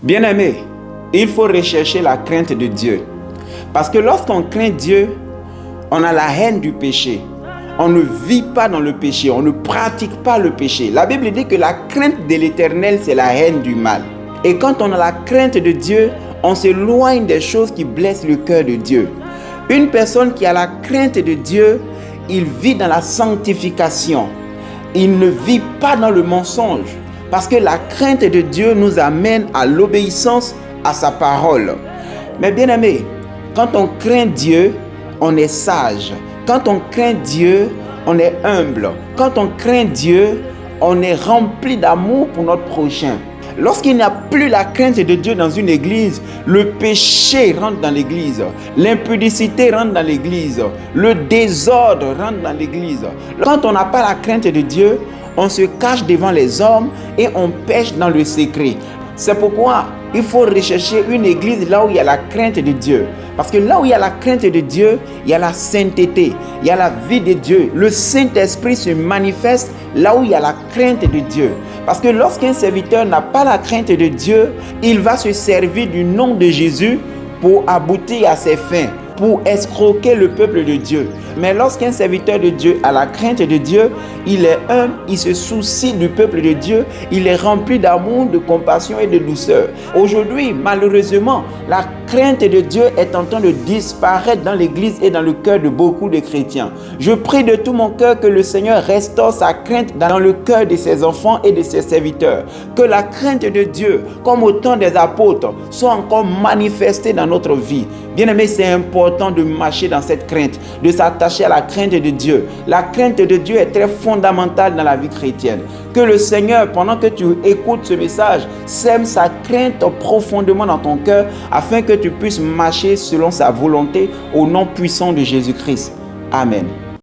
Bien-aimé, il faut rechercher la crainte de Dieu. Parce que lorsqu'on craint Dieu, on a la haine du péché. On ne vit pas dans le péché, on ne pratique pas le péché. La Bible dit que la crainte de l'Éternel, c'est la haine du mal. Et quand on a la crainte de Dieu, on s'éloigne des choses qui blessent le cœur de Dieu. Une personne qui a la crainte de Dieu, il vit dans la sanctification. Il ne vit pas dans le mensonge. Parce que la crainte de Dieu nous amène à l'obéissance à sa parole. Mais bien aimé, quand on craint Dieu, on est sage. Quand on craint Dieu, on est humble. Quand on craint Dieu, on est rempli d'amour pour notre prochain. Lorsqu'il n'y a plus la crainte de Dieu dans une église, le péché rentre dans l'église, l'impudicité rentre dans l'église, le désordre rentre dans l'église. Quand on n'a pas la crainte de Dieu, on se cache devant les hommes et on pêche dans le secret. C'est pourquoi il faut rechercher une église là où il y a la crainte de Dieu. Parce que là où il y a la crainte de Dieu, il y a la sainteté, il y a la vie de Dieu. Le Saint-Esprit se manifeste là où il y a la crainte de Dieu. Parce que lorsqu'un serviteur n'a pas la crainte de Dieu, il va se servir du nom de Jésus pour aboutir à ses fins, pour escroquer le peuple de Dieu. Mais lorsqu'un serviteur de Dieu a la crainte de Dieu, il est humble, il se soucie du peuple de Dieu, il est rempli d'amour, de compassion et de douceur. Aujourd'hui, malheureusement, la crainte de Dieu est en train de disparaître dans l'église et dans le cœur de beaucoup de chrétiens. Je prie de tout mon cœur que le Seigneur restaure sa crainte dans le cœur de ses enfants et de ses serviteurs. Que la crainte de Dieu, comme au temps des apôtres, soit encore manifestée dans notre vie. Bien-aimé, c'est important de marcher dans cette crainte, de s'attacher à la crainte de Dieu. La crainte de Dieu est très fondamentale dans la vie chrétienne. Que le Seigneur, pendant que tu écoutes ce message, sème sa crainte profondément dans ton cœur afin que tu puisses marcher selon sa volonté au nom puissant de Jésus-Christ. Amen.